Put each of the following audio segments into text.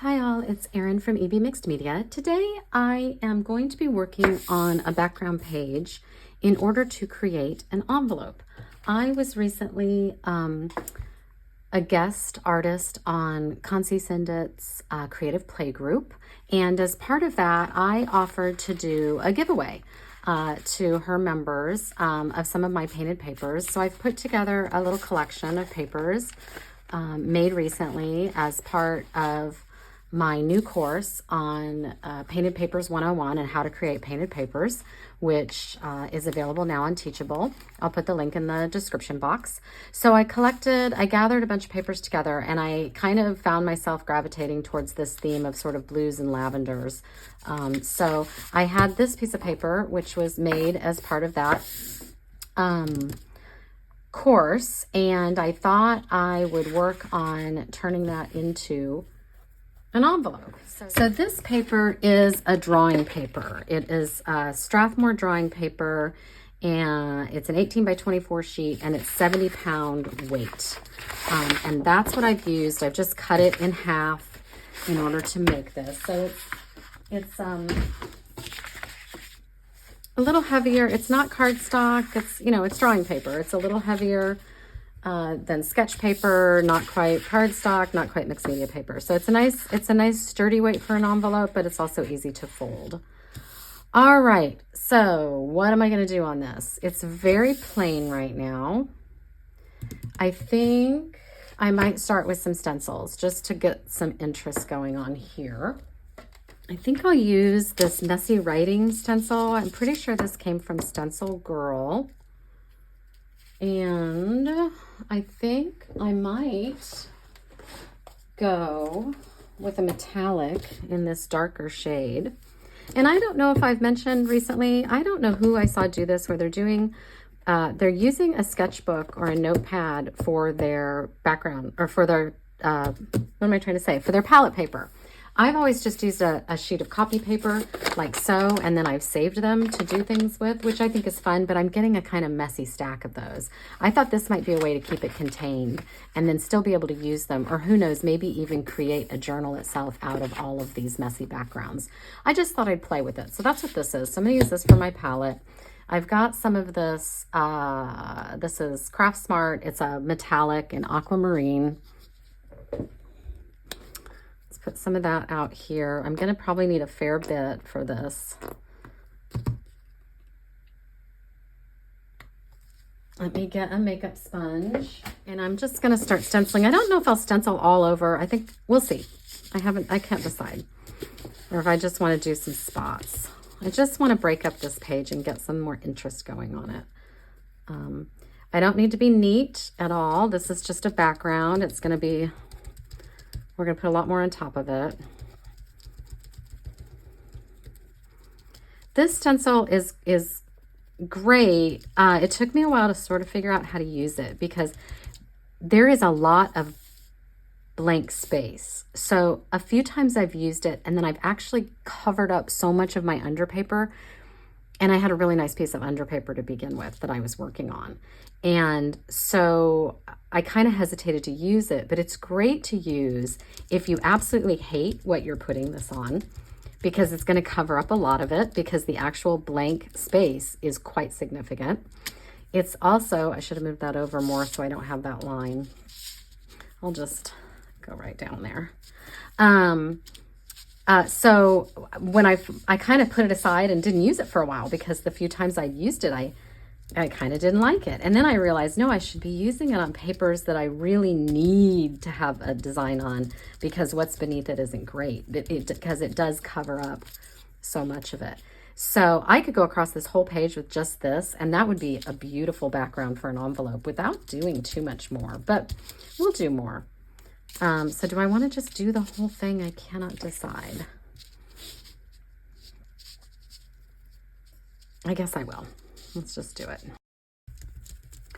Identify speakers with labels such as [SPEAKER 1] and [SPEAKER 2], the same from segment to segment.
[SPEAKER 1] Hi all, it's Erin from EB Mixed Media. Today I am going to be working on a background page in order to create an envelope. I was recently a guest artist on Kansi Sendit's creative play group, and as part of that I offered to do a giveaway to her members of some of my painted papers. So I've put together a little collection of papers made recently as part of my new course on Painted Papers 101 and how to create painted papers, which is available now on Teachable. I'll put the link in the description box. So I gathered a bunch of papers together, and I kind of found myself gravitating towards this theme of sort of blues and lavenders. So I had this piece of paper, which was made as part of that course, and I thought I would work on turning that into an envelope. So this paper is a drawing paper. It is a Strathmore drawing paper, and it's an 18 by 24 sheet, and it's 70-pound weight. And that's what I've used. I've just cut it in half in order to make this. So it's a little heavier. It's not cardstock. It's drawing paper. It's a little heavier than sketch paper, not quite cardstock, not quite mixed media paper. So it's a nice sturdy weight for an envelope, but it's also easy to fold. All right, so what am I going to do on this? It's very plain right now. I think I might start with some stencils just to get some interest going on here. I think I'll use this messy writing stencil. I'm pretty sure this came from Stencil Girl. And I think I might go with a metallic in this darker shade. And I don't know if I've mentioned recently, I don't know who I saw do this, where they're using a sketchbook or a notepad for their background, or for their, for their palette paper. I've always just used a sheet of copy paper like so, and then I've saved them to do things with, which I think is fun, but I'm getting a kind of messy stack of those. I thought this might be a way to keep it contained and then still be able to use them, or who knows, maybe even create a journal itself out of all of these messy backgrounds. I just thought I'd play with it. So that's what this is. So I'm going to use this for my palette. I've got some of this. This is Craft Smart. It's a metallic and aquamarine. Put some of that out here. I'm going to probably need a fair bit for this. Let me get a makeup sponge, and I'm just going to start stenciling. I don't know if I'll stencil all over. I think we'll see. I can't decide. Or if I just want to do some spots. I just want to break up this page and get some more interest going on it. I don't need to be neat at all. This is just a background. It's going to be, we're going to put a lot more on top of it. This stencil is great. It took me a while to sort of figure out how to use it because there is a lot of blank space. So a few times I've used it, and then I've actually covered up so much of my underpaper, and I had a really nice piece of underpaper to begin with that I was working on. And so I kind of hesitated to use it, but it's great to use if you absolutely hate what you're putting this on, because it's going to cover up a lot of it because the actual blank space is quite significant. It's also, I should have moved that over more so I don't have that line. I'll just go right down there. So when I kind of put it aside and didn't use it for a while because the few times I used it, I kind of didn't like it. And then I realized, no, I should be using it on papers that I really need to have a design on, because what's beneath it isn't great, because it does cover up so much of it. So I could go across this whole page with just this, and that would be a beautiful background for an envelope without doing too much more, but we'll do more. So do I want to just do the whole thing? I cannot decide. I guess I will. Let's just do it.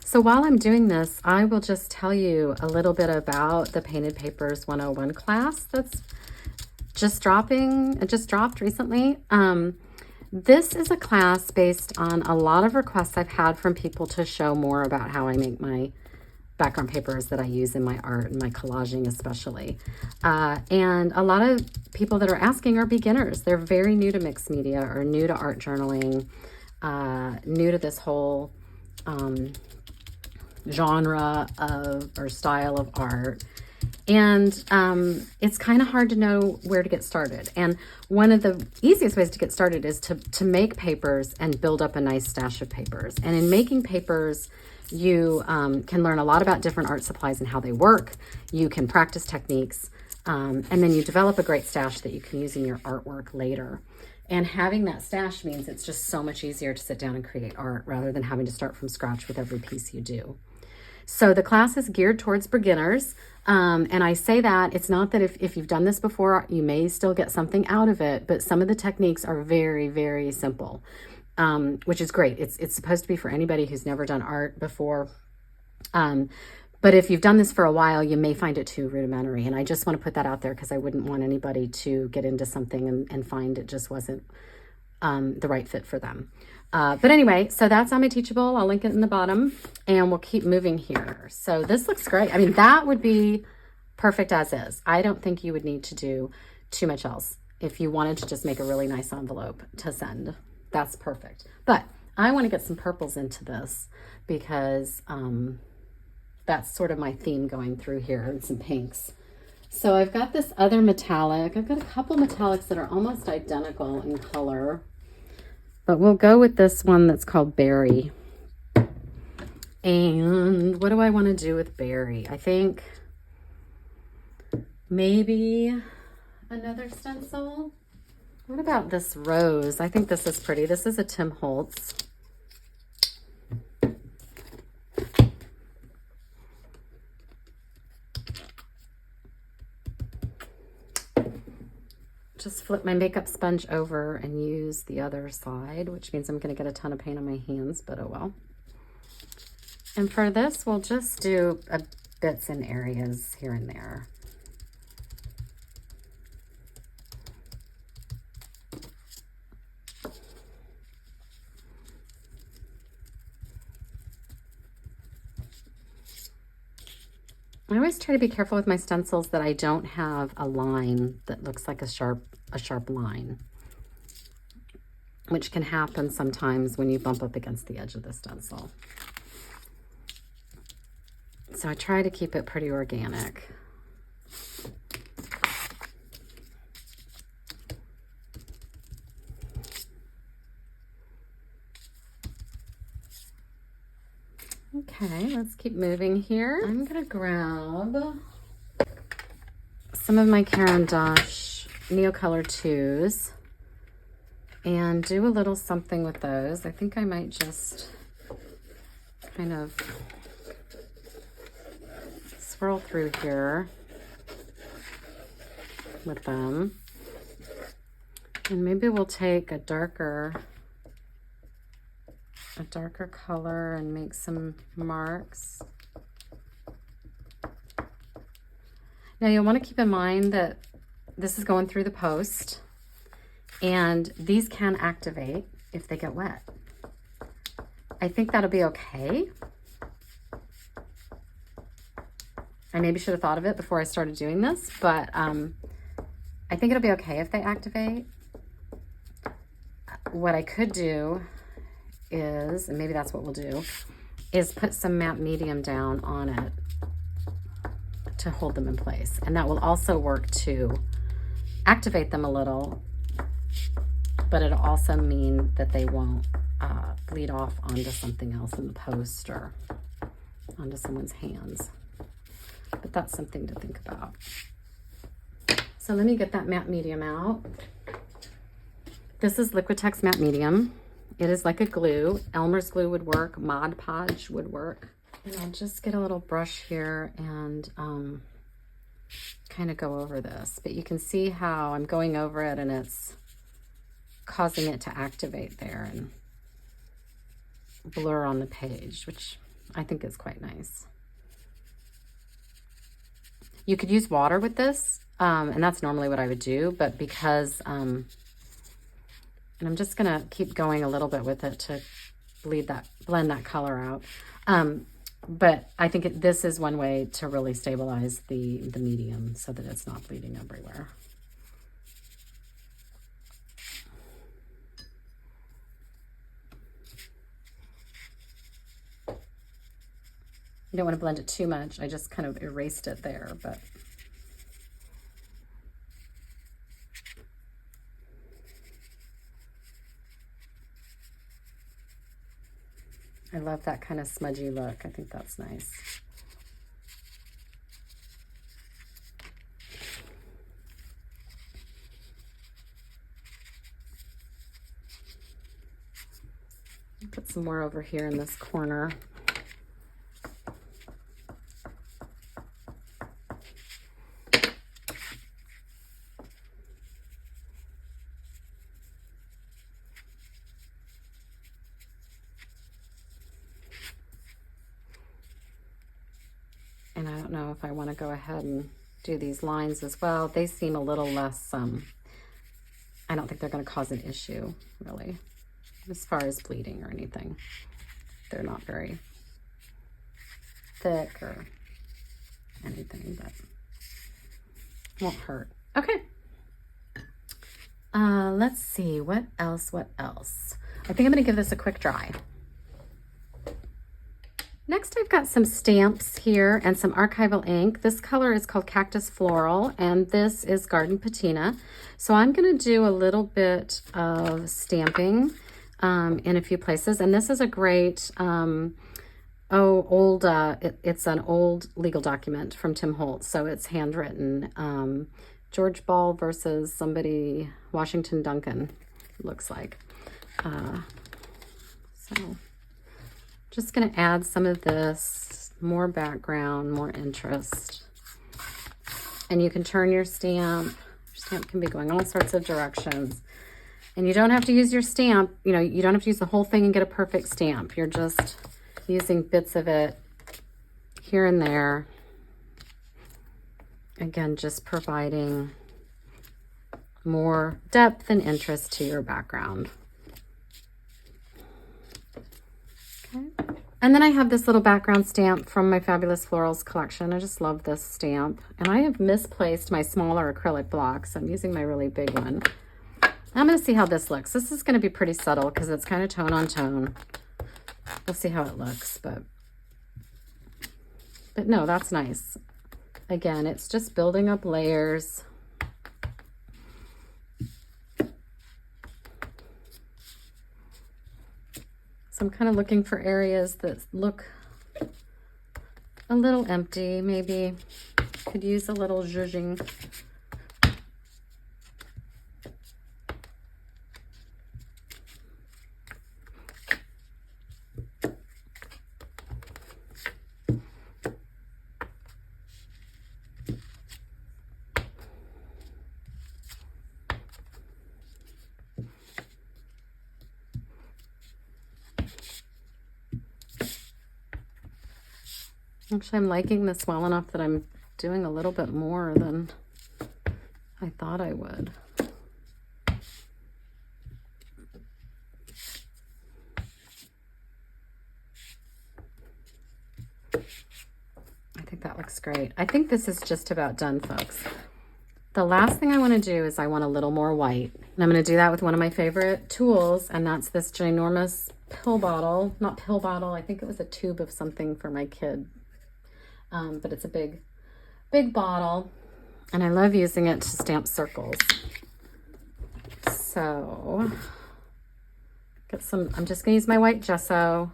[SPEAKER 1] So while I'm doing this, I will just tell you a little bit about the Painted Papers 101 class that's just dropped recently. This is a class based on a lot of requests I've had from people to show more about how I make my background papers that I use in my art and my collaging especially. And a lot of people that are asking are beginners. They're very new to mixed media or new to art journaling, new to this whole genre of or style of art. And it's kind of hard to know where to get started. And one of the easiest ways to get started is to make papers and build up a nice stash of papers. And in making papers, you can learn a lot about different art supplies and how they work. You can practice techniques, and then you develop a great stash that you can use in your artwork later. And having that stash means it's just so much easier to sit down and create art rather than having to start from scratch with every piece you do. So the class is geared towards beginners. And I say that it's not that if you've done this before, you may still get something out of it, but some of the techniques are very, very simple. Which is great. It's supposed to be for anybody who's never done art before. But if you've done this for a while, you may find it too rudimentary. And I just want to put that out there because I wouldn't want anybody to get into something and find it just wasn't the right fit for them. But anyway, so that's on my Teachable. I'll link it in the bottom and we'll keep moving here. So this looks great. I mean, that would be perfect as is. I don't think you would need to do too much else if you wanted to just make a really nice envelope to send. That's perfect. But I want to get some purples into this because that's sort of my theme going through here, and some pinks. So I've got this other metallic. I've got a couple metallics that are almost identical in color, but we'll go with this one that's called Berry. And what do I want to do with Berry? I think maybe another stencil. What about this rose? I think this is pretty. This is a Tim Holtz. Just flip my makeup sponge over and use the other side, which means I'm going to get a ton of paint on my hands, but oh well. And for this, we'll just do bits and areas here and there. I always try to be careful with my stencils that I don't have a line that looks like a sharp line, which can happen sometimes when you bump up against the edge of the stencil. So I try to keep it pretty organic. Okay, let's keep moving here. I'm gonna grab some of my Caran d'Ache Neocolor 2s and do a little something with those. I think I might just kind of swirl through here with them. And maybe we'll take a darker color and make some marks. Now you'll want to keep in mind that this is going through the post and these can activate if they get wet. I think that'll be okay. I maybe should have thought of it before I started doing this, but I think it'll be okay if they activate. What I could do is, and maybe that's what we'll do, is put some matte medium down on it to hold them in place. And that will also work to activate them a little, but it'll also mean that they won't bleed off onto something else in the post or onto someone's hands. But that's something to think about. So let me get that matte medium out. This is Liquitex Matte Medium. It is like a glue. Elmer's glue would work. Mod Podge would work. And I'll just get a little brush here and kind of go over this. But you can see how I'm going over it and it's causing it to activate there and blur on the page, which I think is quite nice. You could use water with this, and that's normally what I would do, but because and I'm just gonna keep going a little bit with it to blend that color out. but I think this is one way to really stabilize the medium so that it's not bleeding everywhere. You don't want to blend it too much. I just kind of erased it there, but I love that kind of smudgy look. I think that's nice. Put some more over here in this corner. And I don't know if I want to go ahead and do these lines as well. They seem a little less, I don't think they're going to cause an issue, really, as far as bleeding or anything. They're not very thick or anything, but won't hurt. Okay. Let's see, what else? I think I'm going to give this a quick dry. Next, I've got some stamps here and some archival ink. This color is called Cactus Floral, and this is Garden Patina. So I'm going to do a little bit of stamping in a few places. And this is a great, it's an old legal document from Tim Holtz. So it's handwritten. George Ball versus somebody, Washington Duncan, looks like. So just going to add some of this, more background, more interest. And you can turn your stamp. Your stamp can be going all sorts of directions. And you don't have to use your stamp, you don't have to use the whole thing and get a perfect stamp. You're just using bits of it here and there. Again, just providing more depth and interest to your background. Okay. And then I have this little background stamp from my Fabulous Florals collection. I just love this stamp. And I have misplaced my smaller acrylic blocks. I'm using my really big one. I'm going to see how this looks. This is going to be pretty subtle because it's kind of tone on tone. We'll see how it looks, but no, that's nice. Again, it's just building up layers. So I'm kind of looking for areas that look a little empty. Maybe could use a little zhuzhing. Actually, I'm liking this well enough that I'm doing a little bit more than I thought I would. I think that looks great. I think this is just about done, folks. The last thing I want to do is I want a little more white. And I'm going to do that with one of my favorite tools, and that's this ginormous pill bottle. Not pill bottle, I think it was a tube of something for my kid. But it's a big bottle, and I love using it to stamp circles. So I'm just gonna use my white gesso.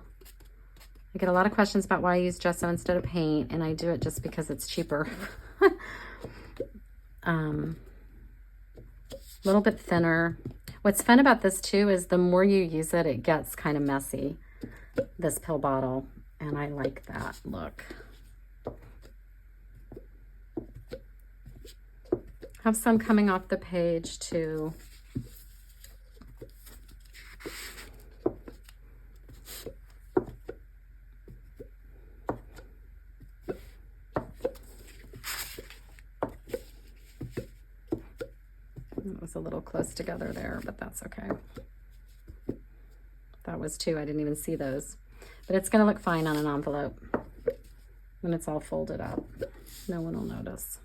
[SPEAKER 1] I get a lot of questions about why I use gesso instead of paint, and I do it just because it's cheaper. A little bit thinner. What's fun about this too is the more you use it, it gets kind of messy, this pill bottle, and I like that look. Have some coming off the page too. It was a little close together there, but that's okay. That was two. I didn't even see those. But it's going to look fine on an envelope. when it's all folded up. No one will notice.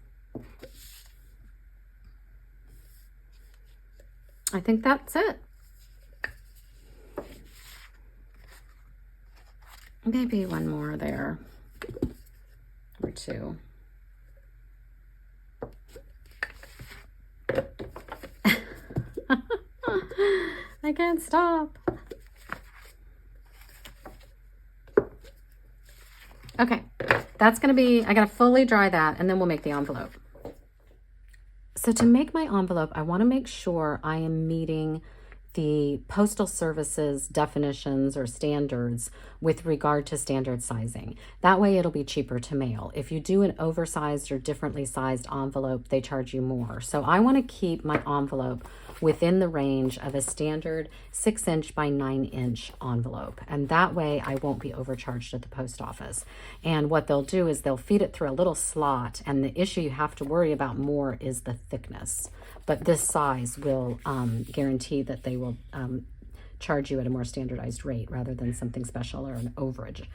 [SPEAKER 1] I think that's it. Maybe one more there, or two. I can't stop. Okay, that's gonna be, I gotta fully dry that and then we'll make the envelope. So to make my envelope, I wanna make sure I am meeting the Postal Service's definitions or standards with regard to standard sizing. That way it'll be cheaper to mail. If you do an oversized or differently sized envelope, they charge you more. So I want to keep my envelope within the range of a standard 6-inch by 9-inch envelope. And that way I won't be overcharged at the post office. And what they'll do is they'll feed it through a little slot, and the issue you have to worry about more is the thickness. But this size will guarantee that they will charge you at a more standardized rate rather than something special or an overage.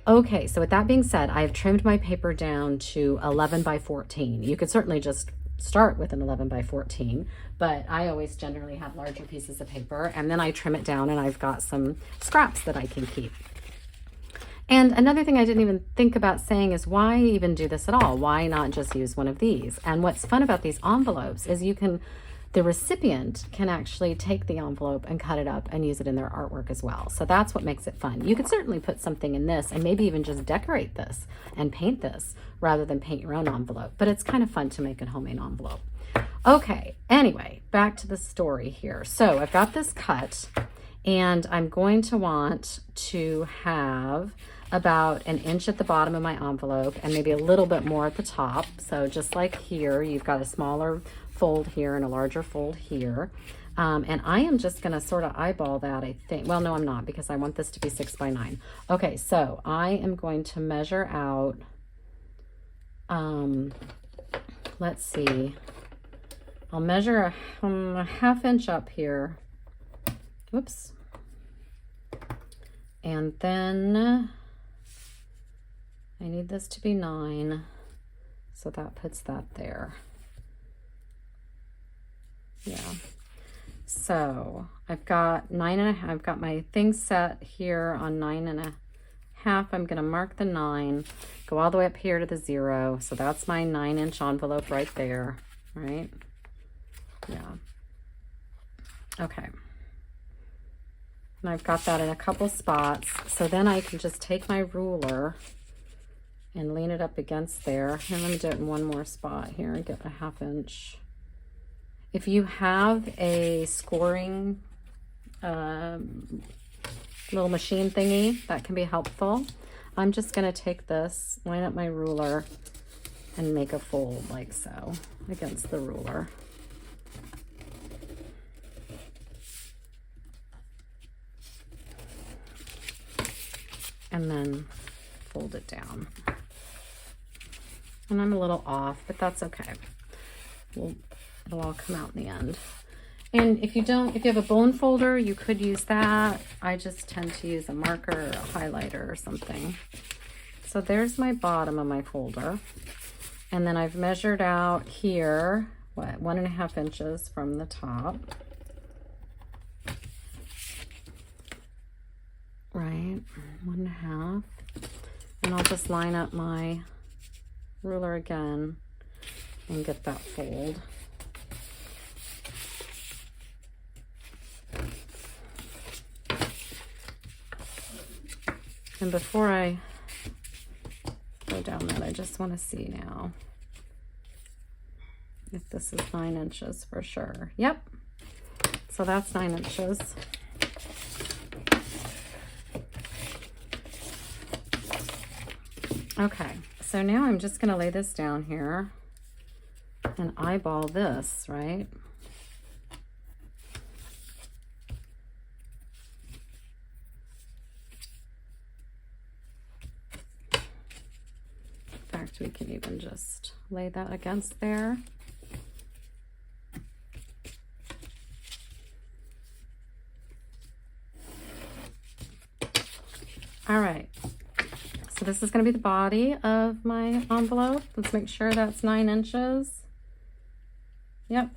[SPEAKER 1] Okay, so with that being said, I've trimmed my paper down to 11 by 14. You could certainly just start with an 11 by 14, but I always generally have larger pieces of paper, and then I trim it down and I've got some scraps that I can keep. And another thing I didn't even think about saying is, why even do this at all? Why not just use one of these? And what's fun about these envelopes is the recipient can actually take the envelope and cut it up and use it in their artwork as well. So that's what makes it fun. You could certainly put something in this and maybe even just decorate this and paint this rather than paint your own envelope. But it's kind of fun to make a homemade envelope. Okay, anyway, back to the story here. So I've got this cut, and I'm going to want to have about 1 inch at the bottom of my envelope and maybe a little bit more at the top. So just like here, you've got a smaller fold here and a larger fold here. And I am just gonna sort of eyeball that, I think. Well, no, I'm not, because I want this to be 6 by 9. Okay, so I am going to measure out, let's see, I'll measure a 1/2 inch up here. Whoops. And then I need this to be 9, so that puts that there. Yeah. So I've got 9.5. I've got my thing set here on 9.5. I'm going to mark the 9, go all the way up here to the 0. So that's my 9-inch envelope right there, right? Yeah. Okay. And I've got that in a couple spots. So then I can just take my ruler and lean it up against there. And let me do it in one more spot here and get a 1/2 inch. If you have a scoring little machine thingy, that can be helpful. I'm just gonna take this, line up my ruler, and make a fold like so against the ruler. And then fold it down. And I'm a little off, but that's okay. It'll all come out in the end. And if you have a bone folder, you could use that. I just tend to use a marker or a highlighter or something. So there's my bottom of my folder. And then I've measured out here, 1.5 inches from the top. Right, 1.5. And I'll just line up my ruler again and get that fold. And before I go down that, I just want to see now if this is 9 inches for sure. Yep. So that's 9 inches. Okay, so now I'm just going to lay this down here and eyeball this, right? In fact, we can even just lay that against there. All right. So this is going to be the body of my envelope. Let's make sure that's 9 inches. Yep.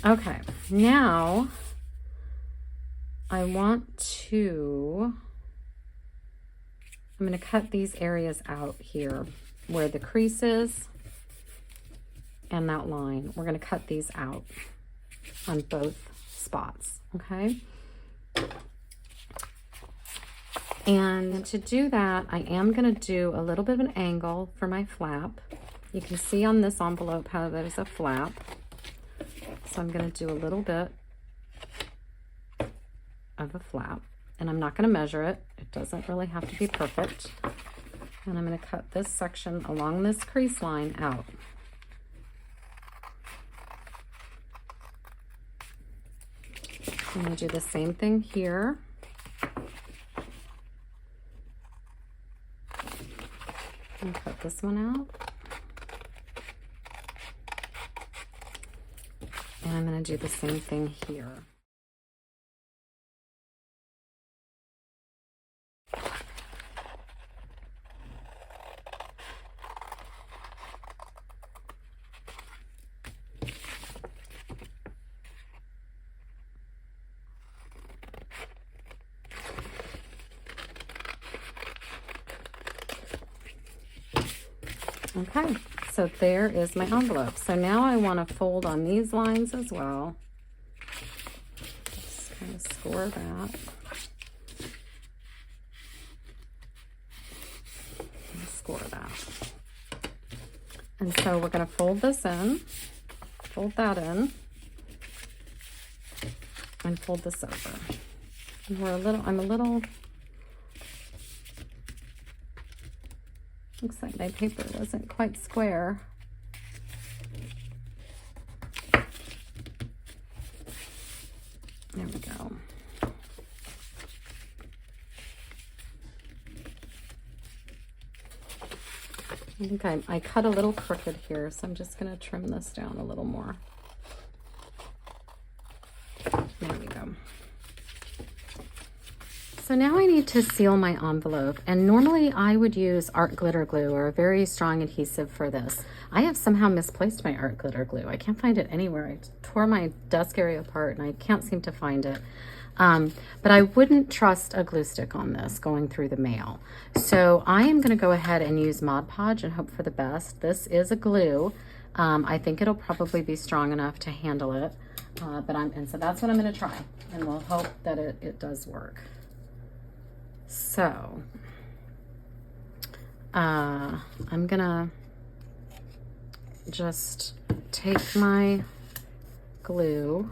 [SPEAKER 1] Okay, now I'm going to cut these areas out here where the crease is and that line. We're going to cut these out on both spots, okay? And to do that, I am going to do a little bit of an angle for my flap. You can see on this envelope how there's a flap. So I'm going to do a little bit of a flap, and I'm not going to measure it. It doesn't really have to be perfect. And I'm going to cut this section along this crease line out. I'm going to do the same thing here. And cut this one out. And I'm going to do the same thing here. Okay, so there is my envelope. So now I want to fold on these lines as well. Just kind of score that. And score that. And so we're going to fold this in, fold that in, and fold this over. And I'm a little, looks like my paper wasn't quite square. There we go. I think I cut a little crooked here, so I'm just going to trim this down a little more. There we go. So now I need to seal my envelope, and normally I would use art glitter glue or a very strong adhesive for this. I have somehow misplaced my art glitter glue. I can't find it anywhere. I tore my desk area apart and I can't seem to find it. But I wouldn't trust a glue stick on this going through the mail. So I am going to go ahead and use Mod Podge and hope for the best. This is a glue. I think it'll probably be strong enough to handle it. So that's what I'm going to try, and we'll hope that it does work. So I'm gonna just take my glue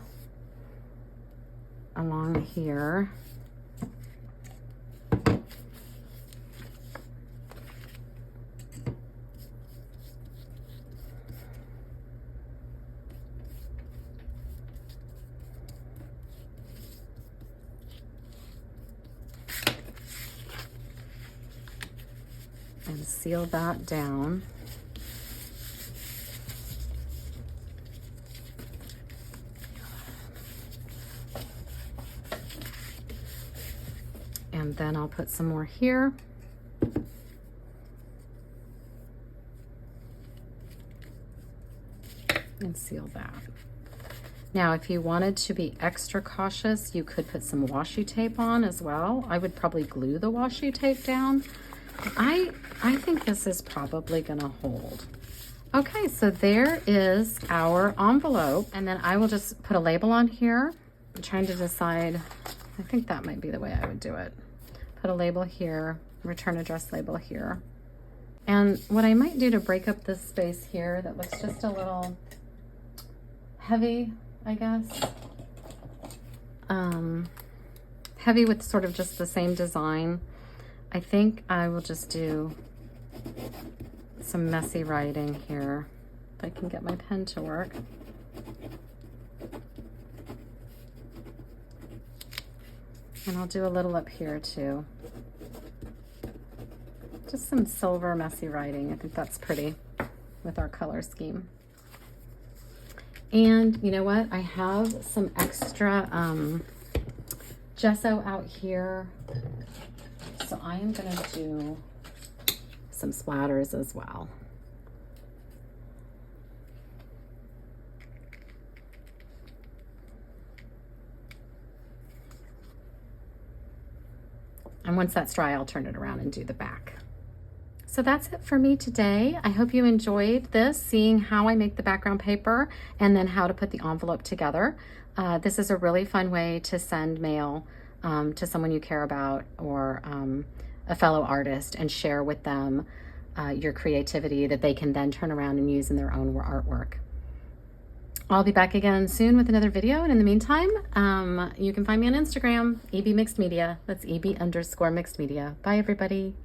[SPEAKER 1] along here and seal that down. And then I'll put some more here. And seal that. Now, if you wanted to be extra cautious, you could put some washi tape on as well. I would probably glue the washi tape down. I think this is probably gonna hold. Okay, so there is our envelope, and then I will just put a label on here. I'm trying to decide, I think that might be the way I would do it. Put a label here, return address label here. And what I might do to break up this space here that looks just a little heavy, I guess. Heavy with sort of just the same design. I think I will just do some messy writing here, if I can get my pen to work. And I'll do a little up here too. Just some silver messy writing. I think that's pretty with our color scheme. And you know what? I have some extra gesso out here. So I am going to do some splatters as well. And once that's dry, I'll turn it around and do the back. So that's it for me today. I hope you enjoyed this, seeing how I make the background paper and then how to put the envelope together. This is a really fun way to send mail to someone you care about, or a fellow artist, and share with them your creativity that they can then turn around and use in their own artwork. I'll be back again soon with another video, and in the meantime, you can find me on Instagram, EB Mixed Media. That's EB_Mixed Media. Bye, everybody.